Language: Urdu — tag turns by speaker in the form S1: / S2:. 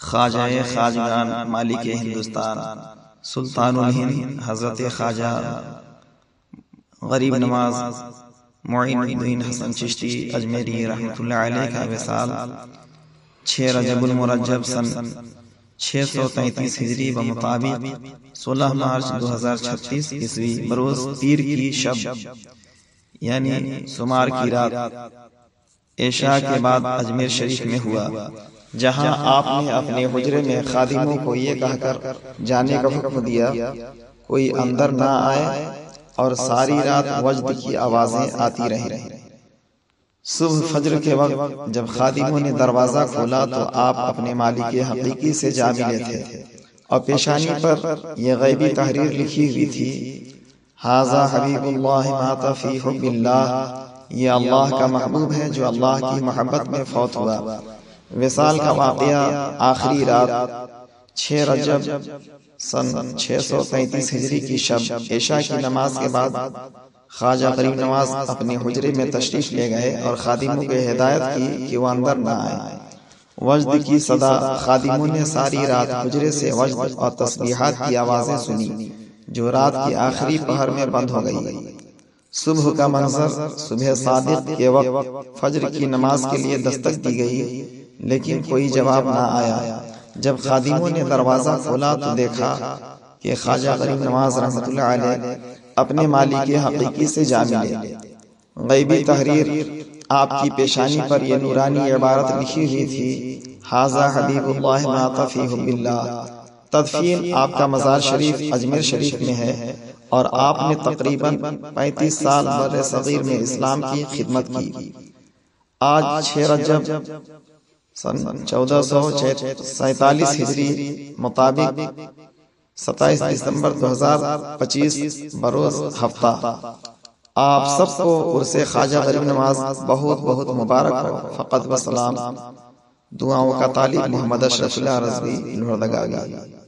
S1: خواجہ خواجگان مالک ہندوستان سلطان الہند حضرت خواجہ غریب نواز معین الدین حسن چشتی اجمیری رحمۃ اللہ علیہ کا وصال 6 رجب المرجب سن 633 ہجری بمطابق 16 مارچ 2036 عیسوی بروز پیر کی شب یعنی سمار کی رات عشاء کے بعد اجمیر شریف میں ہوا، جہاں آپ نے اپنے حجرے میں خادموں کو یہ کہہ کر جانے کا حکم دیا کوئی اندر نہ آئے اور ساری رات وجد کی آوازیں آتی رہیں۔ صبح فجر کے وقت جب خادموں نے دروازہ کھولا تو آپ اپنے مالک حقیقی سے جا ملے تھے اور پیشانی پر یہ غیبی تحریر لکھی ہوئی تھی، ھذا حبیب اللہ مات فی حب اللہ، یہ اللہ کا محبوب ہے جو اللہ کی محبت میں فوت ہوا۔ وصال کا واقعہ آخری رات 6 رجب سن 633 ہجری کی شب عشاء کی نماز کے بعد خواجہ غریب نواز اپنے حجرے میں تشریف لے گئے اور خادموں کو ہدایت کی کہ وہ اندر نہ آئے۔ وجد کی صدا، خادموں نے ساری رات حجرے سے وجد اور تسبیحات کی آوازیں سنی جو رات کی آخری پہر میں بند ہو گئی۔ صبح کا منظر، صبح صادق کے وقت فجر کی نماز کے لیے دستک دی گئی لیکن کوئی جواب نہ آیا۔ جب خادموں نے دروازہ کھولا تو دیکھا کہ خواجہ غریب نواز رحمۃ اللہ علیہ اپنے مالک حقیقی سے جا ملے۔ غیبی تحریر، آپ کی پیشانی پر یہ نورانی عبارت لکھی ہوئی تھی، ھذا حبیب اللہ مات فی حب اللہ۔ تدفین آپ کا مزار شریف اجمیر شریف میں ہے اور آپ نے تقریباً 35 سال بر صغیر میں اسلام کی خدمت کی۔ آج 6 رجب سن 1447 ہجری مطابق 27 دسمبر 2025 بروز ہفتہ آپ سب کو عرس خواجہ غریب نواز بہت بہت مبارک ہو۔ فقط و سلام، دعاؤں کا طالب محمد اشرف اللہ رضوی لوہردگاگی۔